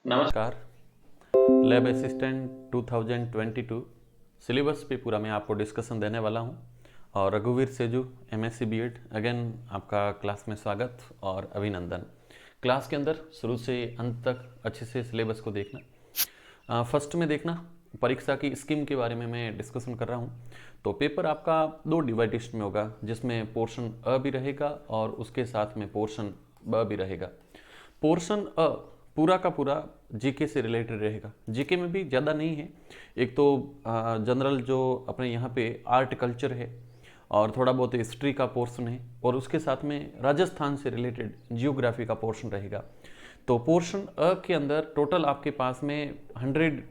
नमस्कार। Lab assistant 2022 syllabus पे पूरा मैं आपको डिस्कशन देने वाला हूँ और रघुवीर सेजू MSc बीएड अगेन आपका क्लास में स्वागत और अभिनंदन। क्लास के अंदर शुरू से अंत तक अच्छे से सिलेबस को देखना। फर्स्ट में देखना परीक्षा की स्कीम के बारे में मैं डिस्कशन कर रहा हूँ। तो पेपर आपका दो डिवाइडेड में होगा, जिसमें पोर्शन अ भी रहेगा और उसके साथ में पोर्शन ब भी रहेगा। पोर्शन अ पूरा का पूरा जीके से रिलेटेड रहेगा। जीके में भी ज़्यादा नहीं है, एक तो जनरल जो अपने यहाँ पे आर्ट कल्चर है और थोड़ा बहुत हिस्ट्री का पोर्शन है और उसके साथ में राजस्थान से रिलेटेड जियोग्राफी का पोर्शन रहेगा। तो पोर्शन अ के अंदर टोटल आपके पास में 100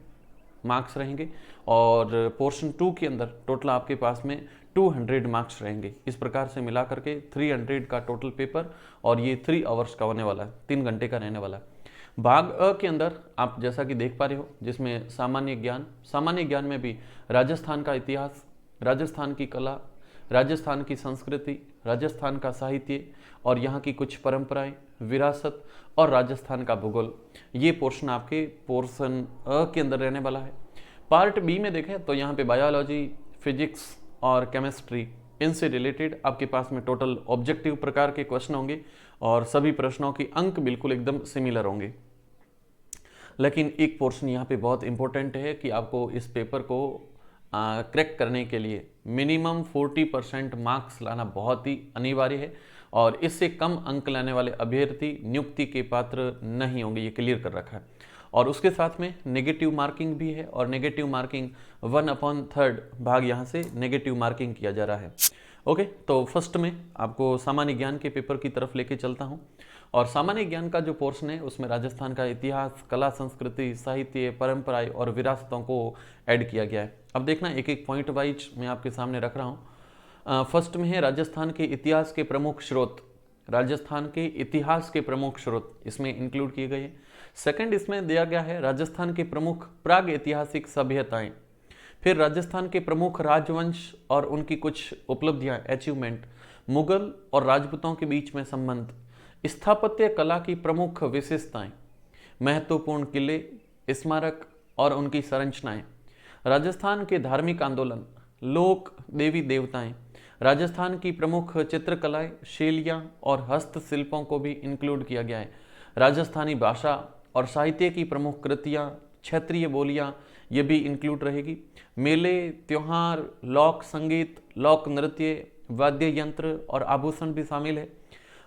मार्क्स रहेंगे और पोर्शन 2 के अंदर टोटल आपके पास में 200 मार्क्स रहेंगे। इस प्रकार से मिला करके 300 का टोटल पेपर और ये 3 आवर्स का होने वाला है, 3 घंटे का रहने वाला है। भाग अ के अंदर आप जैसा कि देख पा रहे हो, जिसमें सामान्य ज्ञान में भी राजस्थान का इतिहास, राजस्थान की कला, राजस्थान की संस्कृति, राजस्थान का साहित्य और यहाँ की कुछ परंपराएं, विरासत और राजस्थान का भूगोल, ये पोर्शन आपके पोर्शन अ के अंदर रहने वाला है। पार्ट बी में देखें तो यहाँ पे बायोलॉजी, फिजिक्स और केमिस्ट्री, इनसे रिलेटेड आपके पास में टोटल ऑब्जेक्टिव प्रकार के क्वेश्चन होंगे और सभी प्रश्नों की अंक बिल्कुल एकदम सिमिलर होंगे। लेकिन एक पोर्शन यहाँ पे बहुत इंपॉर्टेंट है कि आपको इस पेपर को क्रैक करने के लिए मिनिमम 40% मार्क्स लाना बहुत ही अनिवार्य है और इससे कम अंक लाने वाले अभ्यर्थी नियुक्ति के पात्र नहीं होंगे, ये क्लियर कर रखा है। और उसके साथ में नेगेटिव मार्किंग भी है और नेगेटिव मार्किंग 1/3 भाग यहाँ से नेगेटिव मार्किंग किया जा रहा है। ओके, तो फर्स्ट में आपको सामान्य ज्ञान के पेपर की तरफ लेके चलता हूँ और सामान्य ज्ञान का जो पोर्शन है उसमें राजस्थान का इतिहास, कला, संस्कृति, साहित्य, परंपराएं और विरासतों को ऐड किया गया है। अब देखना एक एक पॉइंट वाइज मैं आपके सामने रख रहा हूँ। फर्स्ट में है राजस्थान के इतिहास के प्रमुख स्रोत। राजस्थान के इतिहास के प्रमुख स्रोत इसमें इंक्लूड किए गए हैं। सेकंड इसमें दिया गया है राजस्थान के प्रमुख प्राग ऐतिहासिक सभ्यताएं। फिर राजस्थान के प्रमुख राजवंश और उनकी कुछ उपलब्धियां, अचीवमेंट, मुगल और राजपूतों के बीच में संबंध, स्थापत्य कला की प्रमुख विशेषताएं, महत्वपूर्ण किले, स्मारक और उनकी संरचनाएं, राजस्थान के धार्मिक आंदोलन, लोक देवी देवताएं, राजस्थान की प्रमुख चित्रकलाएं, शैलियाँ और हस्तशिल्पों को भी इंक्लूड किया गया है। राजस्थानी भाषा और साहित्य की प्रमुख कृतियाँ, क्षेत्रीय बोलियाँ, ये भी इंक्लूड रहेगी। मेले, त्योहार, लोक संगीत, लोक नृत्य, वाद्य यंत्र और आभूषण भी शामिल है।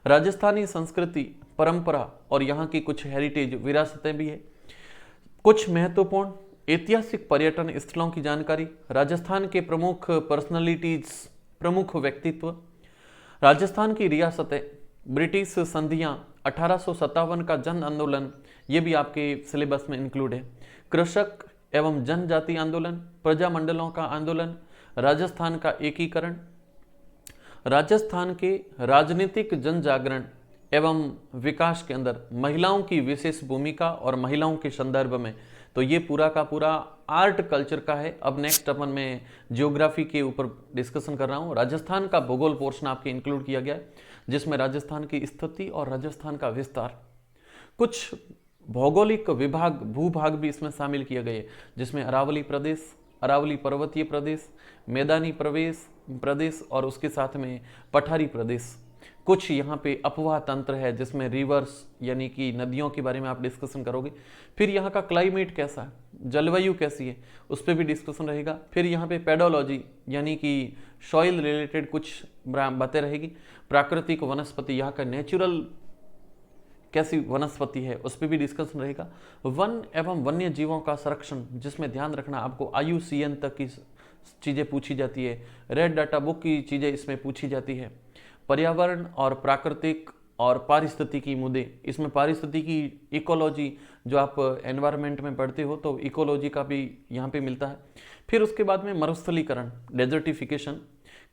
राजस्थानी संस्कृति, परंपरा और यहाँ की कुछ हेरिटेज विरासतें भी है। कुछ महत्वपूर्ण ऐतिहासिक पर्यटन स्थलों की जानकारी, राजस्थान के प्रमुख पर्सनालिटीज, प्रमुख व्यक्तित्व, राजस्थान की रियासतें, ब्रिटिश संधियां, 1857 का जन आंदोलन, ये भी आपके सिलेबस में इंक्लूड है। कृषक एवं जनजाति आंदोलन, प्रजामंडलों का आंदोलन, राजस्थान का एकीकरण, राजस्थान के राजनीतिक जन जागरण एवं विकास के अंदर महिलाओं की विशेष भूमिका और महिलाओं के संदर्भ में, तो ये पूरा का पूरा आर्ट कल्चर का है। अब नेक्स्ट अपन मैं जियोग्राफी के ऊपर डिस्कशन कर रहा हूँ। राजस्थान का भूगोल पोर्शन आपके इंक्लूड किया गया है, जिसमें राजस्थान की स्थिति और राजस्थान का विस्तार, कुछ भौगोलिक विभाग, भूभाग भी इसमें शामिल किए गए, जिसमें अरावली प्रदेश, अरावली पर्वतीय प्रदेश, मैदानी प्रदेश और उसके साथ में पठारी प्रदेश। कुछ यहाँ पे अपवाह तंत्र है, जिसमें रिवर्स यानी कि नदियों के बारे में आप डिस्कशन करोगे। फिर यहाँ का क्लाइमेट कैसा है, जलवायु कैसी है, उस पर भी डिस्कशन रहेगा। फिर यहाँ पे पेडोलॉजी यानी कि सॉइल रिलेटेड कुछ बातें रहेगी। प्राकृतिक वनस्पति, यहाँ का नेचुरल कैसी वनस्पति है, उस पर भी डिस्कशन रहेगा। वन एवं वन्य जीवों का संरक्षण, जिसमें ध्यान रखना आपको IUCN तक की चीज़ें पूछी जाती है। रेड डाटा बुक की चीज़ें इसमें पूछी जाती है। पर्यावरण और प्राकृतिक और पारिस्थितिकी मुद्दे, इसमें पारिस्थितिकी इकोलॉजी जो आप एनवायरनमेंट में पढ़ते हो तो इकोलॉजी का भी यहाँ पे मिलता है। फिर उसके बाद में मरुस्थलीकरण, डेजर्टिफिकेशन,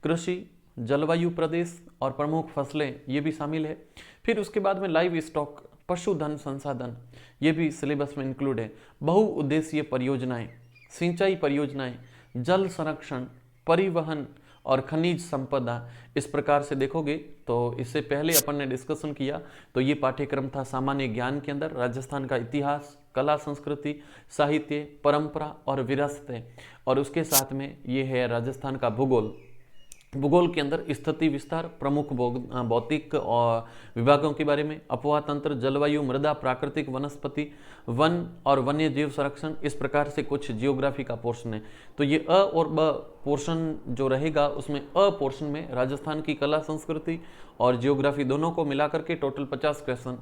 कृषि, जलवायु प्रदेश और प्रमुख फसलें, ये भी शामिल है। फिर उसके बाद में लाइव स्टॉक, पशुधन संसाधन, ये भी सिलेबस में इंक्लूड है। बहुउद्देशीय परियोजनाएं, सिंचाई परियोजनाएं, जल संरक्षण, परिवहन और खनिज संपदा। इस प्रकार से देखोगे तो इससे पहले अपन ने डिस्कशन किया तो ये पाठ्यक्रम था सामान्य ज्ञान के अंदर राजस्थान का इतिहास, कला संस्कृति, साहित्य, परंपरा और विरासतें, और उसके साथ में ये है राजस्थान का भूगोल। भूगोल के अंदर स्थिति विस्तार, प्रमुख भौतिक और विभागों के बारे में, अपवाह तंत्र, जलवायु, मृदा, प्राकृतिक वनस्पति, वन और वन्य जीव संरक्षण, इस प्रकार से कुछ जियोग्राफी का पोर्शन है। तो ये अ और ब पोर्शन जो रहेगा उसमें अ पोर्शन में राजस्थान की कला संस्कृति और जियोग्राफी दोनों को मिलाकर के टोटल 50 क्वेश्चन,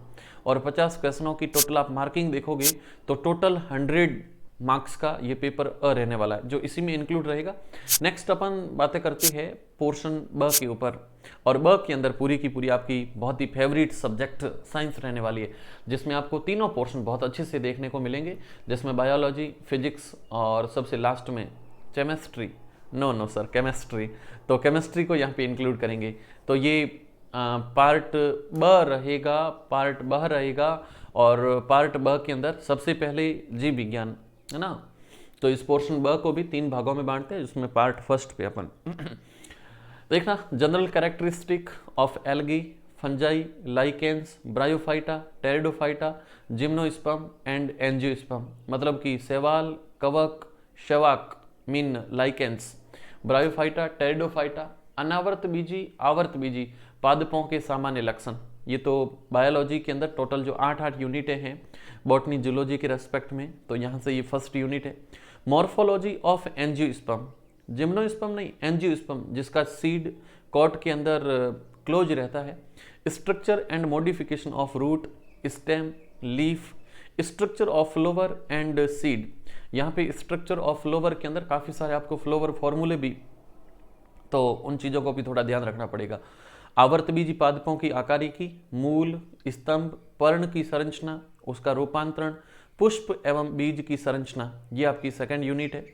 और 50 क्वेश्चनों की टोटल आप मार्किंग देखोगे तो टोटल 100 मार्क्स का ये पेपर अ रहने वाला है जो इसी में इंक्लूड रहेगा। नेक्स्ट अपन बातें करते हैं पोर्शन ब के ऊपर, और ब के अंदर पूरी की पूरी आपकी बहुत ही फेवरेट सब्जेक्ट साइंस रहने वाली है, जिसमें आपको तीनों पोर्शन बहुत अच्छे से देखने को मिलेंगे, जिसमें बायोलॉजी, फिजिक्स और सबसे लास्ट में केमिस्ट्री। नो सर, केमिस्ट्री, तो केमिस्ट्री को यहाँ पे इंक्लूड करेंगे। तो ये पार्ट ब रहेगा, और पार्ट ब के अंदर सबसे पहले जीव विज्ञान है ना। तो इस पोर्शन ब को भी 3 भागों में बांटते हैं, जिसमें पार्ट फर्स्ट पे अपन देखना general characteristic of algae, fungi, lichens, bryophyta, pteridophyta, gymnosperm and angiosperm, मतलब कि शैवाल, कवक, शवाक मीन लाइकेंस, ब्रायोफाइटा, टेरिडोफाइटा, अनावर्त बीजी, आवर्त बीजी पादपों के सामान्य लक्षण। ये तो बायोलॉजी के अंदर टोटल जो 8 यूनिटें हैं बॉटनी जूलॉजी के रेस्पेक्ट में, तो यहाँ से ये फर्स्ट यूनिट है। मॉर्फोलॉजी ऑफ एंजियोस्पर्म, जिम्नोस्पर्म नहीं एंजियोस्पर्म, जिसका सीड कॉट के अंदर क्लोज रहता है। Structure and modification of root, stem, leaf, structure of flower and seed. यहाँ पे स्ट्रक्चर ऑफ फ्लोवर के अंदर काफ़ी सारे आपको फ्लोवर फॉर्मूले भी, तो उन चीज़ों को भी थोड़ा ध्यान रखना पड़ेगा। आवर्तबीजी पादपों की आकारिकी, मूल, स्तंभ, पर्ण की संरचना, उसका रूपांतरण, पुष्प एवं बीज की संरचना, ये आपकी सेकंड यूनिट है।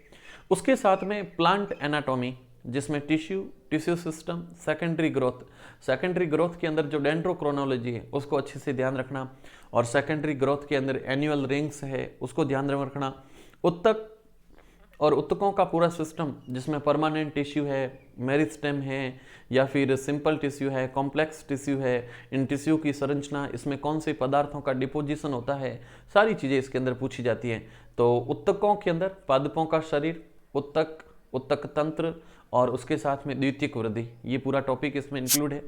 उसके साथ में प्लांट एनाटॉमी, जिसमें टिश्यू सिस्टम, सेकेंडरी ग्रोथ के अंदर जो डेंड्रोक्रोनोलॉजी है उसको अच्छे से ध्यान रखना, और सेकेंडरी ग्रोथ के अंदर एनुअल रिंग्स है उसको ध्यान रखना। उत्तक और उत्तकों का पूरा सिस्टम, जिसमें परमानेंट टिश्यू है, मेरिस्टेम है, या फिर सिंपल टिश्यू है, कॉम्प्लेक्स टिश्यू है, इन टिश्यू की संरचना, इसमें कौन से पदार्थों का डिपोजिशन होता है, सारी चीज़ें इसके अंदर पूछी जाती हैं। तो उत्तकों के अंदर पादपों का शरीर, उत्तक, उत्तक तंत्र और उसके साथ में द्वितीयक वृद्धि, ये पूरा टॉपिक इसमें इंक्लूड है।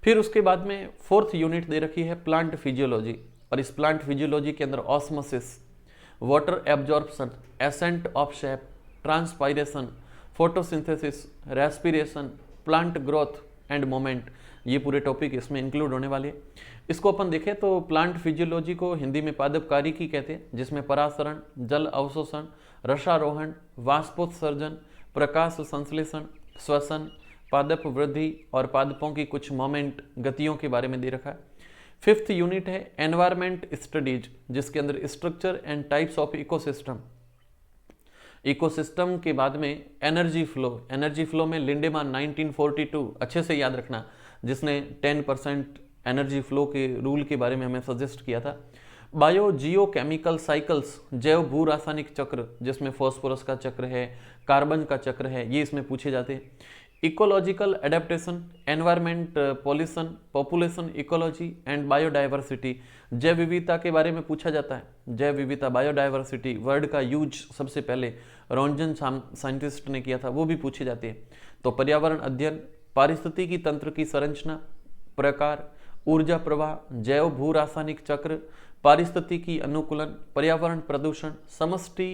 फिर उसके बाद में फोर्थ यूनिट दे रखी है प्लांट फिजियोलॉजी, और इस प्लांट फिजियोलॉजी के अंदर osmosis, water absorption, ascent of shape, transpiration, photosynthesis, respiration, plant growth end moment, ये पूरे टॉपिक इसमें इंक्लूड होने वाले हैं। इसको अपन देखें तो प्लांट फिजियोलॉजी को हिंदी में पादपकारिकी कहते हैं, जिसमें परासरण, जल अवशोषण, रसारोहण, वाष्पोत्सर्जन, प्रकाश संश्लेषण, श्वसन, पादप वृद्धि और पादपों की कुछ मोमेंट गतियों के बारे में दे रखा है। फिफ्थ यूनिट है एनवायरमेंट स्टडीज, जिसके अंदर structure and types of ecosystem के बाद में एनर्जी फ्लो में लिंडेमान 1942 अच्छे से याद रखना, जिसने 10% एनर्जी फ्लो के रूल के बारे में हमें सजेस्ट किया था। बायो जियो केमिकल साइकिल्स, जैव भू रासायनिक चक्र, जिसमें फॉस्फोरस का चक्र है, कार्बन का चक्र है, ये इसमें पूछे जाते हैं। Ecological adaptation, environment pollution, population ecology and biodiversity, जैव विविधता के बारे में पूछा जाता है। जैव विविधता, बायोडाइवर्सिटी वर्ड का यूज सबसे पहले रॉन्जन साइंटिस्ट ने किया था, वो भी पूछी जाती है। तो पर्यावरण अध्ययन, पारिस्थितिकी तंत्र की संरचना, प्रकार, ऊर्जा प्रवाह, जैव भू रासायनिक चक्र, पारिस्थितिकी अनुकूलन, पर्यावरण प्रदूषण, समष्टि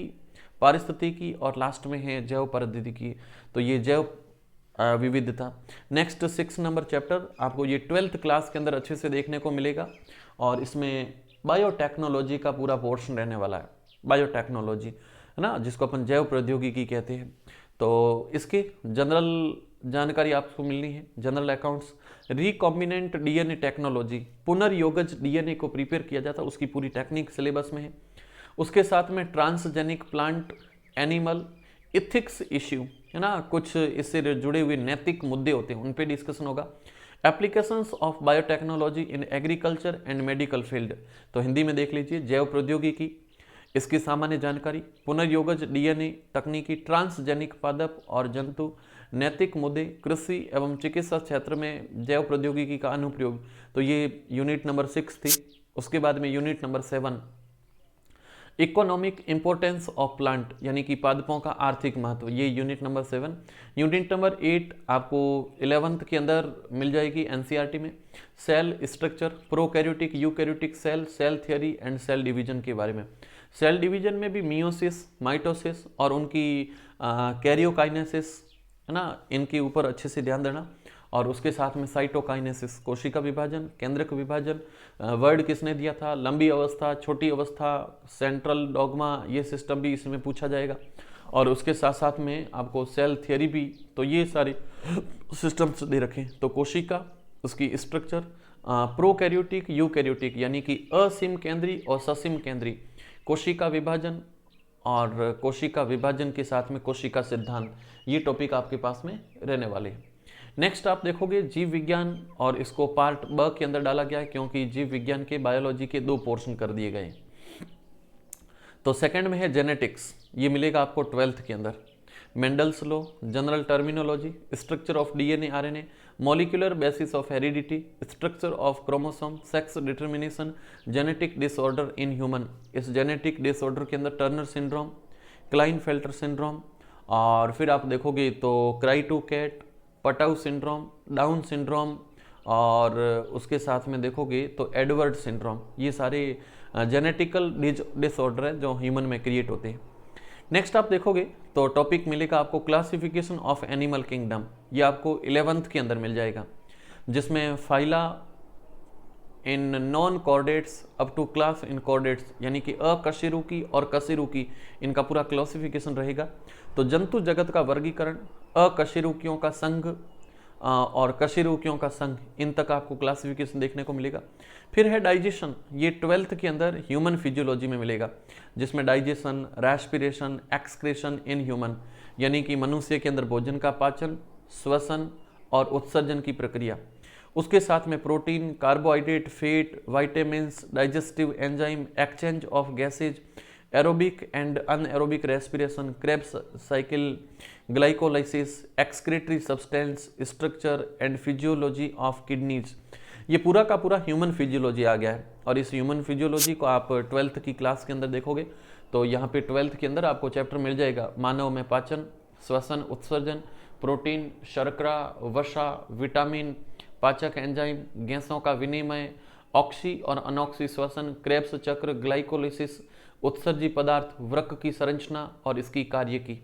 पारिस्थितिकी, और लास्ट में है जैव पारिस्थितिकी। तो ये जैव विविधता। नेक्स्ट 6 नंबर चैप्टर आपको ये 12th क्लास के अंदर अच्छे से देखने को मिलेगा, और इसमें बायोटेक्नोलॉजी का पूरा पोर्शन रहने वाला है। बायोटेक्नोलॉजी है ना, जिसको अपन जैव प्रौद्योगिकी कहते हैं। तो इसके जनरल जानकारी आपको मिलनी है। General accounts, recombinant DNA technology, पुनर्योगज डीएनए को प्रिपेयर किया जाता है, उसकी पूरी टेक्निक सिलेबस में है। उसके साथ में transgenic plant animal ethics issue है ना, कुछ इससे जुड़े हुए नैतिक मुद्दे होते हैं, उन पे डिस्कशन होगा। Applications of biotechnology in agriculture and medical field, तो हिंदी में देख लीजिए जैव प्रौद्योगिकी, इसकी सामान्य जानकारी, पुनर्योगज डीएनए तकनीकी, ट्रांसजेनिक पादप और जंतु, नैतिक मुद्दे, कृषि एवं चिकित्सा क्षेत्र में जैव प्रौद्योगिकी का अनुप्रयोग, तो ये यूनिट नंबर 6 थी। उसके बाद में unit number 7 economic importance of plant यानी कि पादपों का आर्थिक महत्व, ये यूनिट नंबर 7। यूनिट नंबर 8 आपको 11th के अंदर मिल जाएगी एनसीईआरटी में, cell structure, prokaryotic, eukaryotic cell, cell theory and cell division के बारे में। सेल डिवीजन में भी मियोसिस, माइटोसिस और उनकी कैरियोकाइनेसिस है ना, इनके ऊपर अच्छे से ध्यान देना। और उसके साथ में साइटोकाइनेसिस, कोशिका विभाजन, केंद्रक विभाजन, वर्ड किसने दिया था, लंबी अवस्था, छोटी अवस्था, सेंट्रल डॉग्मा, ये सिस्टम भी इसमें पूछा जाएगा। और उसके साथ साथ में आपको सेल थियरी भी, तो ये सारे सिस्टम्स दे रखें। तो कोशिका, उसकी स्ट्रक्चर, प्रोकैरियोटिक, यूकैरियोटिक यानी कि असीम केंद्री और ससीम केंद्री, कोशिका विभाजन और कोशिका विभाजन के साथ में कोशिका सिद्धांत, ये टॉपिक आपके पास में रहने वाले हैं। नेक्स्ट आप देखोगे जीव विज्ञान, और इसको पार्ट ब के अंदर डाला गया है क्योंकि जीव विज्ञान के बायोलॉजी के 2 पोर्शन कर दिए गए। तो सेकंड में है जेनेटिक्स, ये मिलेगा आपको 12th के अंदर। Mendel's law, general terminology, structure of DNA RNA, molecular basis of heredity, structure of chromosome, sex determination, genetic disorder in human. इस जेनेटिक डिसऑर्डर के अंदर टर्नर सिंड्रोम, क्लाइनफेल्टर सिंड्रोम, और फिर आप देखोगे तो क्राइटो कैट, पटाउ सिंड्रोम, डाउन सिंड्रोम, और उसके साथ में देखोगे तो एडवर्ड सिंड्रोम, ये सारे जेनेटिकल डिसऑर्डर है जो ह्यूमन में क्रिएट होते हैं। नेक्स्ट आप देखोगे तो टॉपिक मिलेगा आपको क्लासिफिकेशन ऑफ एनिमल किंगडम, ये आपको 11th के अंदर मिल जाएगा, जिसमें phyla in non chordates up to class in chordates यानी कि अकशेरुकी और कशेरुकी, इनका पूरा क्लासिफिकेशन रहेगा। तो जंतु जगत का वर्गीकरण, अकशेरुकियों का संघ और कशेरुकियों का संघ, इन तक आपको क्लासिफिकेशन देखने को मिलेगा। फिर है डाइजेशन, ये 12th के अंदर ह्यूमन फिजियोलॉजी में मिलेगा, जिसमें digestion, respiration, excretion in human यानी कि मनुष्य के अंदर भोजन का पाचन, श्वसन और उत्सर्जन की प्रक्रिया। उसके साथ में protein, carbohydrate, fat, vitamins, digestive enzyme, exchange of gases, aerobic and anaerobic respiration, Krebs cycle, glycolysis, excretory substance, structure and physiology of kidneys, ये पूरा का पूरा ह्यूमन फिजियोलॉजी आ गया है। और इस ह्यूमन फिजियोलॉजी को आप 12th की क्लास के अंदर देखोगे तो यहाँ पे 12th के अंदर आपको चैप्टर मिल जाएगा, मानव में पाचन, श्वसन, उत्सर्जन, प्रोटीन, शर्करा, वसा, विटामिन, पाचक एंजाइम, गैसों का विनिमय, ऑक्सी और अनऑक्सी श्वसन, क्रेब्स चक्र, ग्लाइकोलिसिस, उत्सर्जी पदार्थ, वृक्क की संरचना और इसकी कार्य की।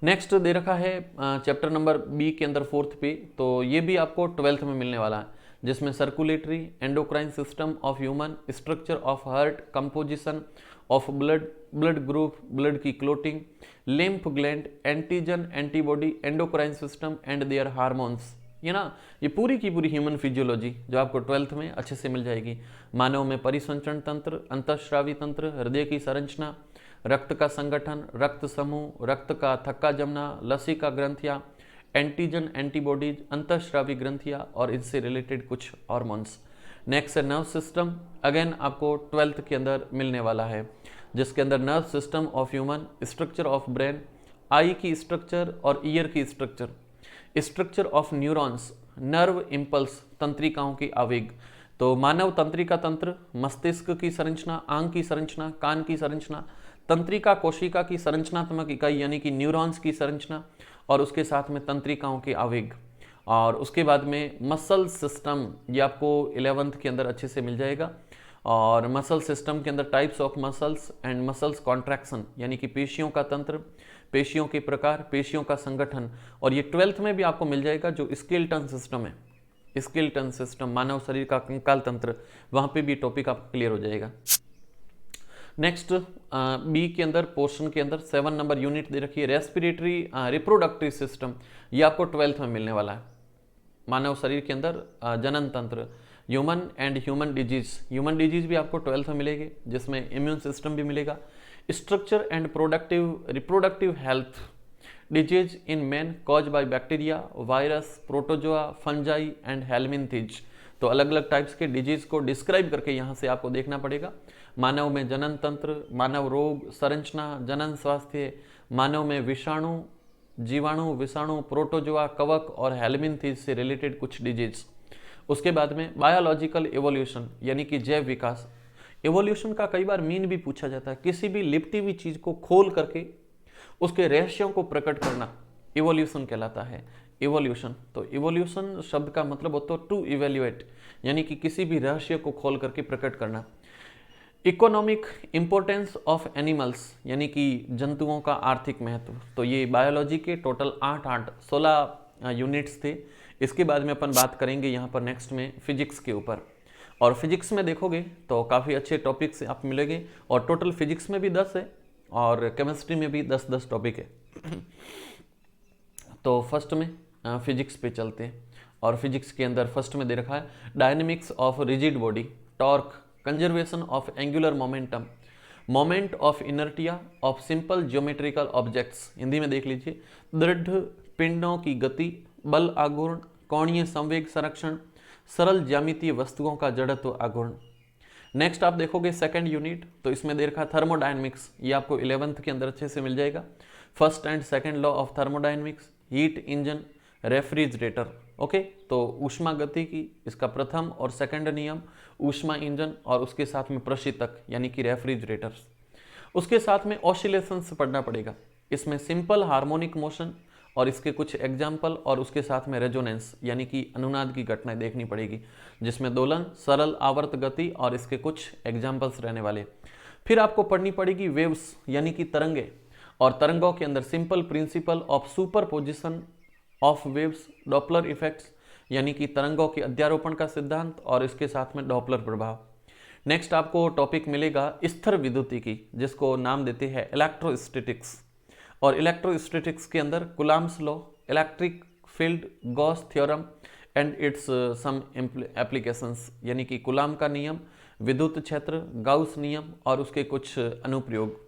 नेक्स्ट दे रखा है चैप्टर नंबर बी के अंदर 4th पे, तो ये भी आपको 12th में मिलने वाला है, जिसमें circulatory, endocrine system of human, structure of heart, composition of blood, blood group, blood की clotting, lymph gland, antigen, antibody, endocrine system and their hormones, ये ना, ये पूरी की पूरी ह्यूमन फिजियोलॉजी जो आपको 12th में अच्छे से मिल जाएगी। मानव में परिसंचरण तंत्र, अंतःस्रावी तंत्र, हृदय की संरचना, रक्त का संगठन, रक्त समूह, रक्त का थक्का जमना, लसिका ग्रंथियां, एंटीजन, एंटीबॉडीज, अंतःस्रावी ग्रंथियां और इनसे रिलेटेड कुछ हार्मोन्स। नेक्स्ट है नर्व सिस्टम, अगेन आपको 12th के अंदर मिलने वाला है, जिसके अंदर nerve system of human, structure of brain, eye की स्ट्रक्चर और ईयर की structure, structure of neurons, nerve impulse, तंत्रिकाओं की आवेग। तो मानव तंत्रिका तंत्र, मस्तिष्क की संरचना, आंख की संरचना, कान की संरचना, तंत्रिका कोशिका की संरचनात्मक इकाई यानी कि न्यूरॉन्स की संरचना और उसके साथ में तंत्रिकाओं के आवेग। और उसके बाद में मसल सिस्टम, ये आपको 11th के अंदर अच्छे से मिल जाएगा। और मसल सिस्टम के अंदर types of muscles and muscles contraction यानी कि पेशियों का तंत्र, पेशियों के प्रकार, पेशियों का संगठन। और ये 12th में भी आपको मिल जाएगा जो स्केलेटन सिस्टम है, स्केलेटन सिस्टम, मानव शरीर का कंकाल तंत्र, वहां पे भी टॉपिक आपका क्लियर हो जाएगा। नेक्स्ट बी के अंदर पोर्शन के अंदर 7 नंबर यूनिट दे रखी है, रेस्पिरेटरी रिप्रोडक्टिव सिस्टम, ये आपको 12th में मिलने वाला है। मानव शरीर के अंदर जनन तंत्र, ह्यूमन एंड ह्यूमन डिजीज भी आपको 12th में मिलेगी, जिसमें इम्यून सिस्टम भी मिलेगा। Structure and reproductive health, disease in man cause by bacteria, virus, protozoa, fungi and helminthes. तो अलग अलग टाइप्स के डिजीज को डिस्क्राइब करके यहाँ से आपको देखना पड़ेगा। मानव में जनन तंत्र, मानव रोग, संरचना, जनन स्वास्थ्य, मानव में विषाणु, जीवाणु, विषाणु, प्रोटोजोआ, कवक और हेलमिन्थीज से रिलेटेड कुछ डिजीज। उसके बाद में बायोलॉजिकल एवोल्यूशन यानी कि जैव विकास। एवोल्यूशन का कई बार मीन भी पूछा जाता है, किसी भी लिपटी हुई चीज को खोल करके उसके रहस्यों को प्रकट करना इवोल्यूशन कहलाता है। इवोल्यूशन, तो इवोल्यूशन शब्द का मतलब होता है टू इवेल्युएट, यानी कि किसी भी रहस्य को खोल करके प्रकट करना। इकोनॉमिक इंपॉर्टेंस ऑफ एनिमल्स यानी कि जंतुओं का आर्थिक महत्व। तो ये बायोलॉजी के टोटल 16 यूनिट्स थे। इसके बाद में अपन बात करेंगे यहाँ पर नेक्स्ट में फिजिक्स के ऊपर। और फिजिक्स में देखोगे तो काफ़ी अच्छे टॉपिक्स आप मिलेंगे, और टोटल फिजिक्स में भी 10 है और केमिस्ट्री में भी 10-10 टॉपिक है। तो फर्स्ट में फिजिक्स पे चलते हैं, और फिजिक्स के अंदर फर्स्ट में दे रखा है dynamics of rigid body, torque, conservation of angular momentum, moment of inertia of simple geometrical objects. Hindi में देख लीजिए, दृढ़ पिंडों की गति, बल आघूर्ण, कोणीय संवेग संरक्षण, सरल ज्यामितीय वस्तुओं का जड़त्व आघूर्ण। नेक्स्ट आप देखोगे सेकंड यूनिट, तो इसमें दे रखा थर्मोडायनेमिक्स, ये आपको 11th के अंदर अच्छे से मिल जाएगा। First and second law of thermodynamics, heat engine, refrigerator. Okay, तो ऊष्मा गति की इसका प्रथम और सेकंड नियम, ऊष्मा इंजन, और उसके साथ में प्रशीतक यानी कि रेफ्रिजरेटर्स। उसके साथ में ऑसिलेशंस पढ़ना पड़ेगा, इसमें सिंपल हार्मोनिक मोशन और इसके कुछ एग्जाम्पल, और उसके साथ में रेजोनेंस यानी कि अनुनाद की घटनाएं देखनी पड़ेगी, जिसमें दोलन, सरल आवर्त गति और इसके कुछ एग्जाम्पल्स रहने वाले। फिर आपको पढ़नी पड़ेगी वेव्स यानी कि तरंगे, और तरंगों के अंदर simple principle of superposition of waves, Doppler effects यानी कि तरंगों के अध्यारोपण का सिद्धांत, और इसके साथ में डॉपलर प्रभाव। नेक्स्ट आपको टॉपिक मिलेगा स्थिर विद्युतिकी, जिसको नाम देते हैं इलेक्ट्रोस्टैटिक्स, और इलेक्ट्रोस्टैटिक्स के अंदर Coulomb's law, electric field, Gauss theorem and its some applications यानी कि कुलाम का नियम, विद्युत क्षेत्र, गाउस नियम और उसके कुछ अनुप्रयोग।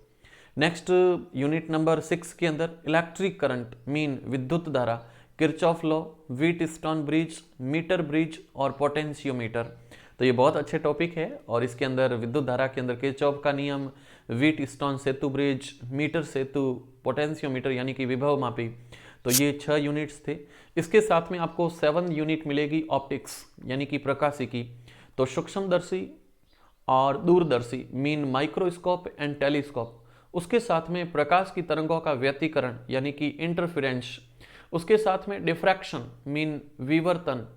नेक्स्ट यूनिट नंबर 6 के अंदर इलेक्ट्रिक करंट मीन विद्युत धारा, Kirchhoff law, Wheatstone bridge, meter bridge और पोटेंशियोमीटर। तो ये बहुत अच्छे टॉपिक है, और इसके अंदर विद्युत धारा के अंदर किरचॉफ का नियम, व्हीटस्टोन सेतु ब्रिज, मीटर सेतु, पोटेंशियोमीटर यानी कि विभव मापी। तो ये 6 यूनिट्स थे। इसके साथ में आपको 7 यूनिट मिलेगी ऑप्टिक्स यानी कि प्रकाशिकी। तो सूक्ष्मदर्शी और दूरदर्शी मीन माइक्रोस्कोप एंड टेलीस्कोप। उसके साथ में प्रकाश की तरंगों का व्यतिकरण यानी कि इंटरफेरेंस। उसके साथ में डिफ्रैक्शन मीन विवर्तन।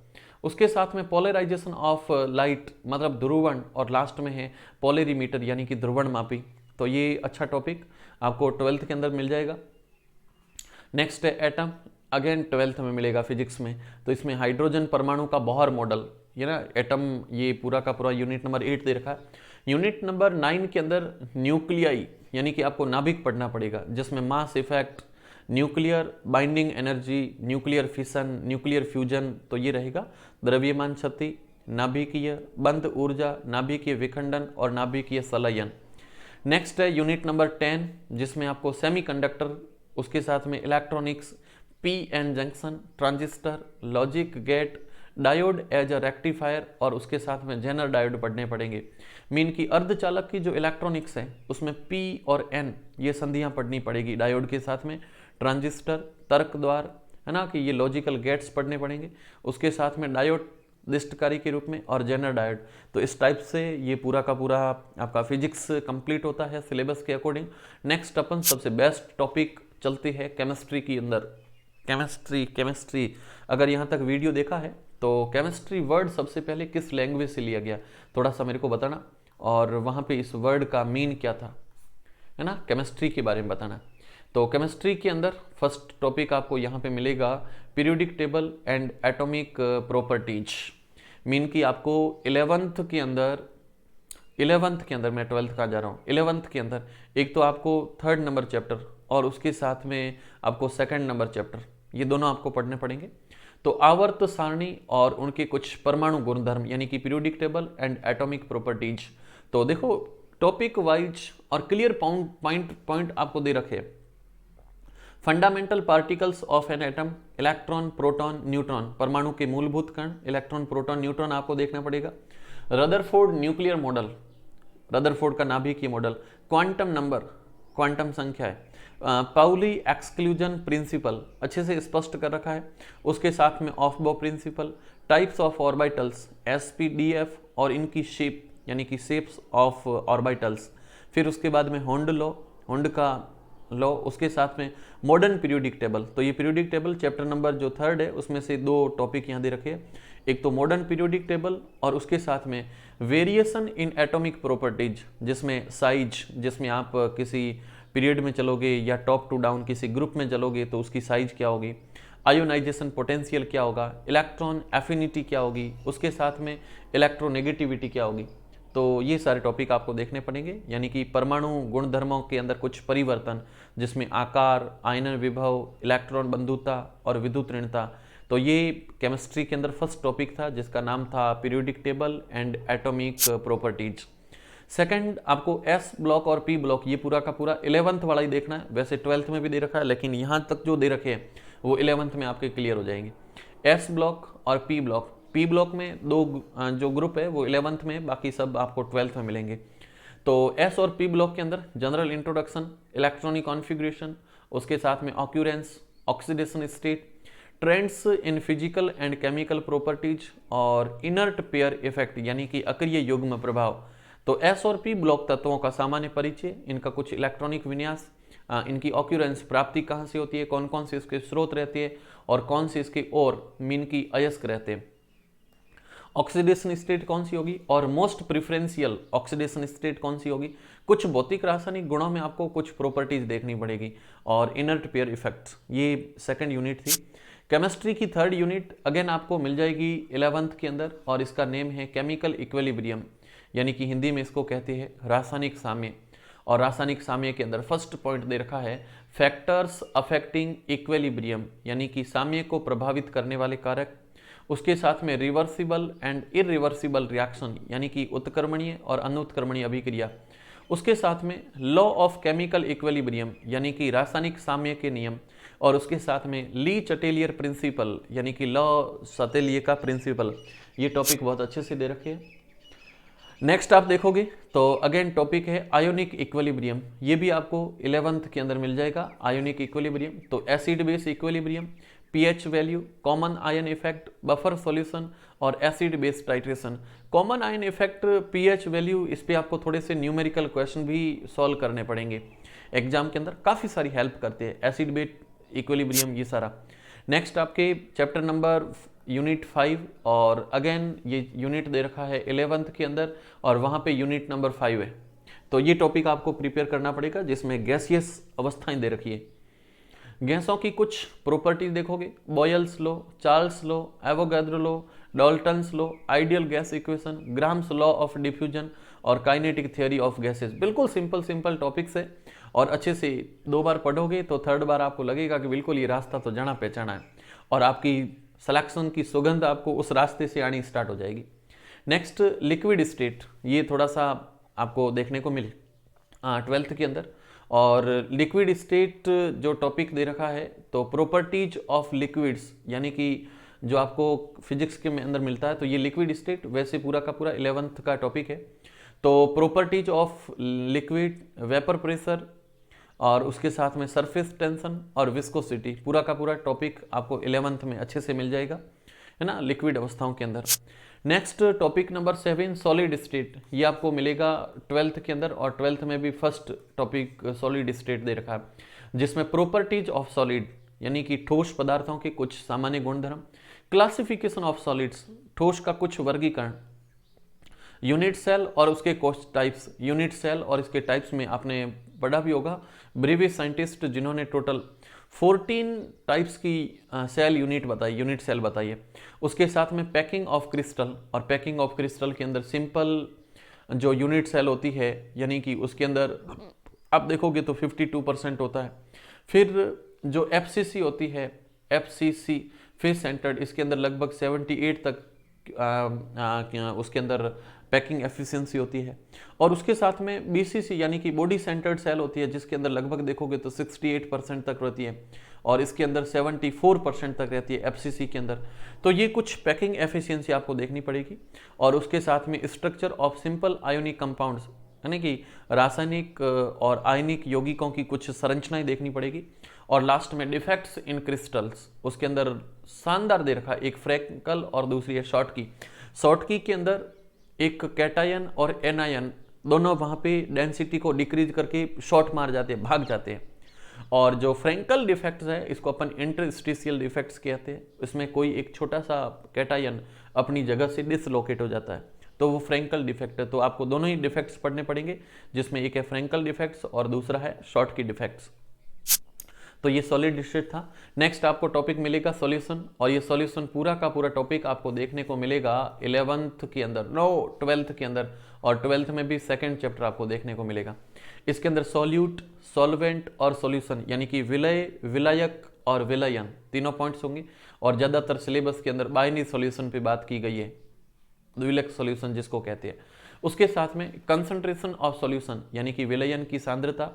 उसके साथ में पोलराइजेशन ऑफ लाइट मतलब ध्रुवण, और लास्ट में है पोलेरीमीटर यानी कि ध्रुवण मापी। तो ये अच्छा टॉपिक आपको 12th के अंदर मिल जाएगा। नेक्स्ट है एटम, अगेन 12th में मिलेगा फिजिक्स में। तो इसमें हाइड्रोजन परमाणु का बोहर मॉडल, ये ना एटम, ये पूरा का पूरा यूनिट नंबर 8 दे रखा है। यूनिट नंबर 9 के अंदर न्यूक्लियाई यानी कि आपको नाभिक पढ़ना पड़ेगा, जिसमें mass effect, nuclear binding energy, nuclear fission, nuclear fusion. तो ये रहेगा द्रव्यमान क्षति, नाभिकीय बंद ऊर्जा, नाभिकीय विखंडन और नाभिकीय संलयन। नेक्स्ट है यूनिट नंबर 10, जिसमें आपको सेमीकंडक्टर, उसके साथ में electronics, P N junction, transistor, logic gate, diode as a rectifier, और उसके साथ में जेनर डायोड पढ़ने पड़ेंगे। मीन की अर्धचालक की जो इलेक्ट्रॉनिक्स है उसमें पी और एन ये संधियां पढ़नी पड़ेगी डायोड के साथ में। ट्रांजिस्टर, तर्क द्वार, है ना कि ये लॉजिकल गेट्स पढ़ने पड़ेंगे। उसके साथ में डायोड दिष्टकारी के रूप में और जेनर डायोड। तो इस टाइप से ये पूरा का पूरा आपका फिजिक्स कंप्लीट होता है सिलेबस के अकॉर्डिंग। नेक्स्ट अपन सबसे बेस्ट टॉपिक चलते हैं केमिस्ट्री के अंदर। केमिस्ट्री अगर यहाँ तक वीडियो देखा है तो केमिस्ट्री वर्ड सबसे पहले किस लैंग्वेज से लिया गया, थोड़ा सा मेरे को बताना, और वहाँ पे इस वर्ड का मीन क्या था, है ना, केमिस्ट्री के बारे में बताना। तो केमिस्ट्री के अंदर फर्स्ट टॉपिक आपको यहाँ पे मिलेगा periodic table and atomic properties. Mean की आपको 11th के अंदर मैं 12th का जा रहा हूँ। 11th के अंदर एक तो आपको 3rd नंबर चैप्टर और उसके साथ में आपको 2nd नंबर चैप्टर, ये दोनों आपको पढ़ने पड़ेंगे। तो आवर्त सारणी और उनके कुछ परमाणु गुणधर्म यानी कि periodic table and atomic properties. तो देखो टॉपिक वाइज और क्लियर पॉइंट आपको दे रखे। Fundamental particles of an atom, electron, proton, neutron, परमाणु के मूलभूत कण, इलेक्ट्रॉन, प्रोटॉन, न्यूट्रॉन आपको देखना पड़ेगा। रदरफोर्ड न्यूक्लियर मॉडल, रदरफोर्ड का नाभिकीय मॉडल। क्वांटम नंबर, क्वांटम संख्या है। पाउली एक्सक्लूजन प्रिंसिपल अच्छे से स्पष्ट कर रखा है। उसके साथ में Aufbau principle, types of orbitals SPDF और इनकी शेप यानी कि शेप्स ऑफ ऑर्बिटल्स, फिर उसके बाद में होंड लॉ, होंड का लॉ, उसके साथ में मॉडर्न पीरियोडिक टेबल। तो ये पीरियोडिक टेबल चैप्टर नंबर जो 3 है उसमें से 2 टॉपिक यहाँ दे रखे हैं, एक तो मॉडर्न पीरियोडिक टेबल और उसके साथ में वेरिएशन इन एटॉमिक प्रॉपर्टीज, जिसमें साइज, जिसमें आप किसी पीरियड में चलोगे या टॉप टू डाउन किसी ग्रुप में चलोगे तो उसकी साइज क्या होगी, आयोनाइजेशन पोटेंशियल क्या होगा, इलेक्ट्रॉन एफिनिटी क्या होगी, उसके साथ में इलेक्ट्रोनेगेटिविटी क्या होगी। तो ये सारे टॉपिक आपको देखने पड़ेंगे, यानी कि परमाणु गुणधर्मों के अंदर कुछ परिवर्तन, जिसमें आकार, आयनन विभव, इलेक्ट्रॉन बंधुता और विद्युत ऋणता। तो ये केमिस्ट्री के अंदर फर्स्ट टॉपिक था जिसका नाम था periodic table and atomic properties. Second आपको एस ब्लॉक और पी ब्लॉक, ये पूरा का पूरा 11th वाला ही देखना है, वैसे 12th में भी दे रखा है लेकिन यहाँ तक जो दे रखे हैं वो 11th में आपके क्लियर हो जाएंगे। एस ब्लॉक और पी ब्लॉक, पी ब्लॉक में 2 जो ग्रुप है वो 11th में, बाकी सब आपको 12th में मिलेंगे। तो एस और पी ब्लॉक के अंदर जनरल इंट्रोडक्शन, इलेक्ट्रॉनिक कॉन्फ़िगरेशन, उसके साथ में occurrence, oxidation state, trends in physical and chemical properties और इनर्ट पेयर इफेक्ट यानी कि अक्रिय युग्म प्रभाव। तो एस और पी ब्लॉक तत्वों का सामान्य परिचय, इनका कुछ इलेक्ट्रॉनिक विन्यास, इनकी ऑक्यूरेंस प्राप्ति कहाँ से होती है, कौन कौन से इसके स्रोत रहते हैं और कौन से इसके और मीन की अयस्क रहते हैं, ऑक्सीडेशन स्टेट कौन सी होगी और मोस्ट प्रिफरेंशियल ऑक्सीडेशन स्टेट कौन सी होगी। कुछ भौतिक रासायनिक गुणों में आपको कुछ प्रॉपर्टीज देखनी पड़ेगी और इनर्ट पेयर इफेक्ट्स, ये सेकंड यूनिट थी। केमिस्ट्री की 3rd यूनिट अगेन आपको मिल जाएगी 11th के अंदर और इसका नेम है केमिकल इक्विलिब्रियम, यानी कि हिंदी में इसको कहते हैं रासायनिक साम्य। और रासायनिक साम्य के अंदर फर्स्ट पॉइंट दे रखा है फैक्टर्स अफेक्टिंग इक्विलिब्रियम, यानी कि साम्य को प्रभावित करने वाले कारक। उसके साथ में रिवर्सिबल एंड इरिवर्सिबल रिएक्शन, यानी कि उत्क्रमणीय और अनुत्क्रमणीय अभिक्रिया। उसके साथ में लॉ ऑफ केमिकल इक्विलिब्रियम, यानी कि रासायनिक साम्य के नियम। और उसके साथ में ली चटेलियर प्रिंसिपल, यानी कि लॉ सतेलिए का प्रिंसिपल। ये टॉपिक बहुत अच्छे से दे रखे हैं। नेक्स्ट आप देखोगे तो अगेन टॉपिक है आयोनिक इक्विलिब्रियम, ये भी आपको 11th के अंदर मिल जाएगा। आयोनिक इक्विलिब्रियम तो acid base equilibrium, pH value, common ion effect, buffer solution और acid base titration. Common ion effect, pH value, इस पे आपको थोड़े से न्यूमेरिकल क्वेश्चन भी सॉल्व करने पड़ेंगे एग्जाम के अंदर, काफ़ी सारी हेल्प करते हैं। एसिड बेस इक्विलिब्रियम ये सारा। नेक्स्ट आपके चैप्टर नंबर यूनिट 5 और अगेन ये यूनिट दे रखा है 11th के अंदर और वहाँ पे यूनिट नंबर 5 है। तो ये टॉपिक आपको प्रिपेयर करना पड़ेगा जिसमें गैसियस अवस्थाएं दे रखी है। गैसों की कुछ प्रॉपर्टीज देखोगे, Boyle's law, Charles law, Avogadro law, Dalton's law, ideal gas equation, grams law of diffusion और काइनेटिक थ्योरी ऑफ गैसेस। बिल्कुल सिंपल टॉपिक्स है और अच्छे से 2 बार पढ़ोगे तो 3rd बार आपको लगेगा कि बिल्कुल ये रास्ता तो जाना पहचाना है और आपकी सिलेक्शन की सुगंध आपको उस रास्ते से आनी स्टार्ट हो जाएगी। नेक्स्ट लिक्विड स्टेट, ये थोड़ा सा आपको देखने को मिले 12th के अंदर। और लिक्विड स्टेट जो टॉपिक दे रखा है तो प्रॉपर्टीज ऑफ लिक्विड्स, यानी कि जो आपको फिजिक्स के अंदर मिलता है, तो ये लिक्विड स्टेट वैसे पूरा का पूरा 11th का टॉपिक है। तो properties of liquid, vapour pressure और उसके साथ में सरफेस टेंशन और विस्कोसिटी, पूरा का पूरा टॉपिक आपको 11th में अच्छे से मिल जाएगा, है ना, लिक्विड अवस्थाओं के अंदर। Next topic number 7 solid state, ये आपको मिलेगा 12th के अंदर और 12th में भी फर्स्ट टॉपिक सॉलिड स्टेट दे रखा है, जिसमें प्रॉपर्टीज ऑफ सॉलिड, यानी कि ठोस पदार्थों के कुछ सामान्य गुणधर्म, क्लासिफिकेशन ऑफ सॉलिड्स, ठोस का कुछ वर्गीकरण, यूनिट सेल और उसके कोस्ट टाइप्स। यूनिट सेल और इसके टाइप्स में आपने पढ़ा भी होगा, ब्रीवी साइंटिस्ट जिन्होंने टोटल 14 टाइप्स की सेल यूनिट बताई, यूनिट सेल बताई है। उसके साथ में पैकिंग ऑफ क्रिस्टल, और पैकिंग ऑफ क्रिस्टल के अंदर सिंपल जो यूनिट सेल होती है, यानी कि उसके अंदर आप देखोगे तो 52% होता है। फिर जो एफसीसी होती है, एफसीसी फेस सेंटर्ड, इसके अंदर लगभग 78 तक उसके अंदर पैकिंग एफिशिएंसी होती है। और उसके साथ में बीसीसी यानी कि बॉडी सेंटर्ड सेल होती है, जिसके अंदर लगभग देखोगे तो 68% तक रहती है और इसके अंदर 74% तक रहती है एफसीसी के अंदर। तो ये कुछ पैकिंग एफिशिएंसी आपको देखनी पड़ेगी। और उसके साथ में structure of simple ionic compounds, है ना, कि रासायनिक और आयनिक यौगिकों की कुछ संरचनाएं देखनी पड़ेगी। और लास्ट में डिफेक्ट्स इन क्रिस्टल्स, उसके अंदर शानदार दे रखा एक फ्रैंकल और दूसरी है शॉर्टकी। शॉर्टकी के अंदर एक कैटायन और एनायन दोनों वहां पे डेंसिटी को डिक्रीज करके शॉर्ट मार जाते हैं, भाग जाते हैं। और जो फ्रैंकल डिफेक्ट्स है इसको अपन इंटरस्टिशियल डिफेक्ट्स कहते हैं। इसमें कोई एक छोटा सा कैटायन अपनी जगह से डिसलोकेट हो जाता है, तो वो फ्रैंकल डिफेक्ट है। तो आपको दोनों ही डिफेक्ट्स पढ़ने पड़ेंगे, जिसमें एक है फ्रैंकल डिफेक्ट्स और दूसरा है शॉर्टकी डिफेक्ट्स। तो ये सॉलिड स्टेट था। नेक्स्ट आपको टॉपिक मिलेगा सॉल्यूशन, और ये सॉल्यूशन पूरा का पूरा टॉपिक आपको देखने को मिलेगा 11th के अंदर, 12th के अंदर, और 12th में भी सेकंड चैप्टर आपको देखने को मिलेगा। इसके अंदर सॉल्यूट, सॉल्वेंट और सॉल्यूशन, यानी कि विलय, विलायक और विलयन, तीनों पॉइंट्स होंगे। और ज्यादातर सिलेबस के अंदर बाइनरी सॉल्यूशन पे बात की गई है, द्विलक सॉल्यूशन जिसको कहते हैं। उसके साथ में कंसंट्रेशन ऑफ सॉल्यूशन, यानी कि विलयन की सांद्रता,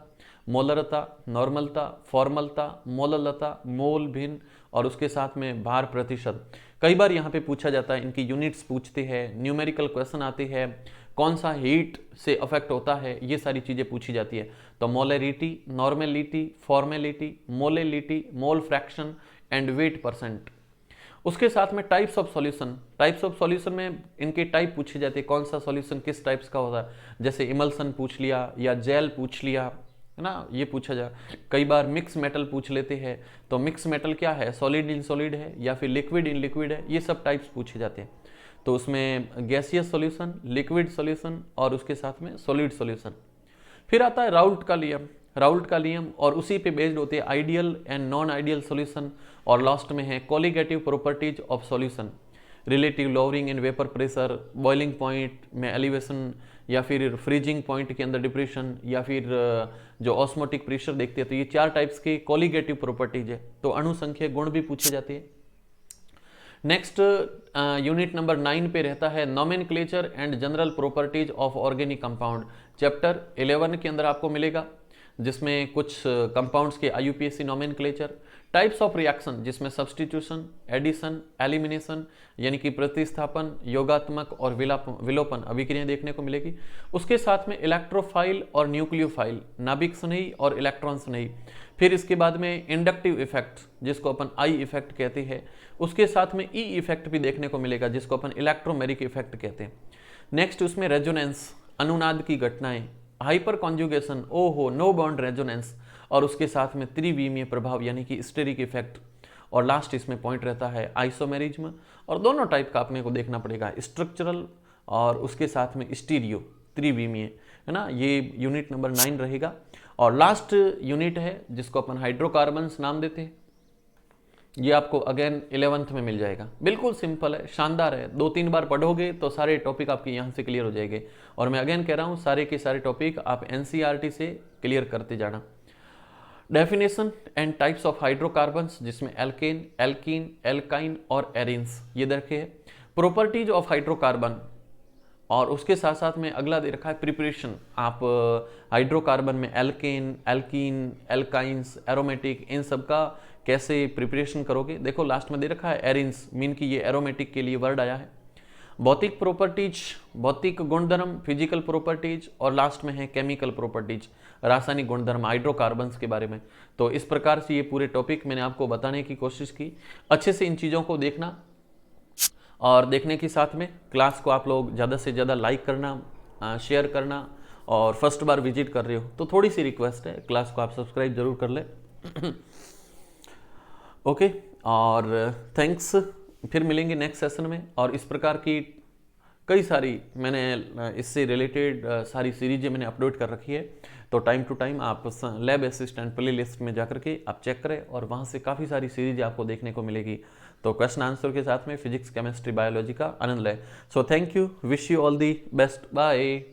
मोलरता, नॉर्मलता, फॉर्मलता, मोललता, मोल, भिन्न, और उसके साथ में भार प्रतिशत। कई बार यहाँ पे पूछा जाता है, इनकी यूनिट्स पूछते हैं, न्यूमेरिकल क्वेश्चन आते हैं, कौन सा हीट से अफेक्ट होता है, ये सारी चीजें पूछी जाती है। तो molarity, normality, formality, molality, mole fraction and wait percent. उसके साथ में types of solution, types of solution में इनके टाइप पूछे जाते हैं, कौन सा सॉल्यूशन किस टाइप्स का होता है। जैसे इमल्सन पूछ लिया या जेल पूछ लिया, है ना, ये पूछा जा। कई बार मिक्स मेटल पूछ लेते हैं, तो मिक्स मेटल क्या है, सॉलिड इन सॉलिड है या फिर लिक्विड इन लिक्विड है, ये सब टाइप्स पूछे जाते हैं। तो उसमें गैसियस सॉल्यूशन, लिक्विड सॉल्यूशन और उसके साथ में सॉलिड सॉल्यूशन। फिर आता है राउल्ट का नियम, राउल्ट का नियम, और उसी पे बेस्ड होते हैं ideal and non ideal solution. और लास्ट में है colligative properties of solution, relative lowering in vapour pressure, boiling point में एलिवेशन, या फिर फ्रीजिंग पॉइंट के अंदर डिप्रेशन, या फिर जो ऑस्मोटिक प्रेशर देखते हैं। तो ये 4 टाइप्स के कोलिगेटिव प्रॉपर्टीज है। तो अणुसंख्य गुण भी पूछे जाते हैं। नेक्स्ट यूनिट नंबर 9 पे रहता है nomenclature and general properties of organic compound. Chapter 11 के अंदर आपको मिलेगा, जिसमें कुछ कंपाउंड्स के IUPAC nomenclature, types of reaction जिसमें सब्स्टिट्यूशन, एडिशन, एलिमिनेशन यानी कि प्रतिस्थापन, योगात्मक और विलोपन अभिक्रिया देखने को मिलेगी। उसके साथ में इलेक्ट्रोफाइल और न्यूक्लियोफाइल, नाभिक स्नेही और इलेक्ट्रॉन स्नेही। फिर इसके बाद में इंडक्टिव इफेक्ट जिसको अपन आई इफेक्ट कहते हैं। उसके साथ में ई इफेक्ट भी देखने को मिलेगा जिसको अपन इलेक्ट्रोमेरिक इफेक्ट कहते हैं। नेक्स्ट उसमें रेजोनेंस, अनुनाद की घटनाएं, हाइपर कॉन्जुगेशन, ओहो, नो बॉन्ड रेजोनेंस, और उसके साथ में त्रिविमीय प्रभाव यानी कि स्टेरिक इफेक्ट। और लास्ट इसमें पॉइंट रहता है आइसोमेरिज्म, और दोनों टाइप का अपने को देखना पड़ेगा, स्ट्रक्चरल और उसके साथ में स्टीरियो, त्रिविमीय, है ना। ये यूनिट नंबर 9 रहेगा। और लास्ट यूनिट है जिसको अपन हाइड्रोकार्बन्स नाम देते हैं। ये आपको अगेन 11th में मिल जाएगा। बिल्कुल सिंपल है, शानदार है, 2-3 बार पढ़ोगे तो सारे टॉपिक आपके यहाँ से क्लियर हो जाएंगे। और मैं अगेन कह रहा हूँ, सारे के सारे टॉपिक आप NCERT से क्लियर करते जाना। Definition and types of hydrocarbons जिसमें एल्केन, एल्कीन, एल्काइन और एरिन्स ये देखे है। प्रॉपर्टीज ऑफ हाइड्रोकार्बन, और उसके साथ साथ में अगला दे रखा है प्रिपरेशन। आप हाइड्रोकार्बन में एल्केन, एल्कीन, एल्काइंस, एरोमेटिक, इन सब का कैसे प्रिपरेशन करोगे। देखो लास्ट में दे रखा है एरिन्स, मीन की ये एरोमेटिक के लिए वर्ड आया है। भौतिक प्रॉपर्टीज, भौतिक गुणधर्म, फिजिकल प्रॉपर्टीज, और लास्ट में है केमिकल प्रॉपर्टीज, रासायनिक गुणधर्म हाइड्रोकार्बन्स के बारे में। तो इस प्रकार से ये पूरे टॉपिक मैंने आपको बताने की कोशिश की। अच्छे से इन चीज़ों को देखना, और देखने के साथ में क्लास को आप लोग ज़्यादा से ज़्यादा लाइक करना, शेयर करना, और फर्स्ट बार विजिट कर रहे हो तो थोड़ी सी रिक्वेस्ट है, क्लास को आप सब्सक्राइब जरूर कर ले। ओके, और थैंक्स। फिर मिलेंगे नेक्स्ट सेशन में। और इस प्रकार की कई सारी मैंने इससे रिलेटेड सारी सीरीजें मैंने अपलोड कर रखी है। तो टाइम टू टाइम आप लैब असिस्टेंट प्ले लिस्ट में जाकर के आप चेक करें, और वहाँ से काफ़ी सारी सीरीज आपको देखने को मिलेगी। तो क्वेश्चन आंसर के साथ में फिजिक्स, केमिस्ट्री, बायोलॉजी का आनंद लें। So thank you, wish you all the best, bye.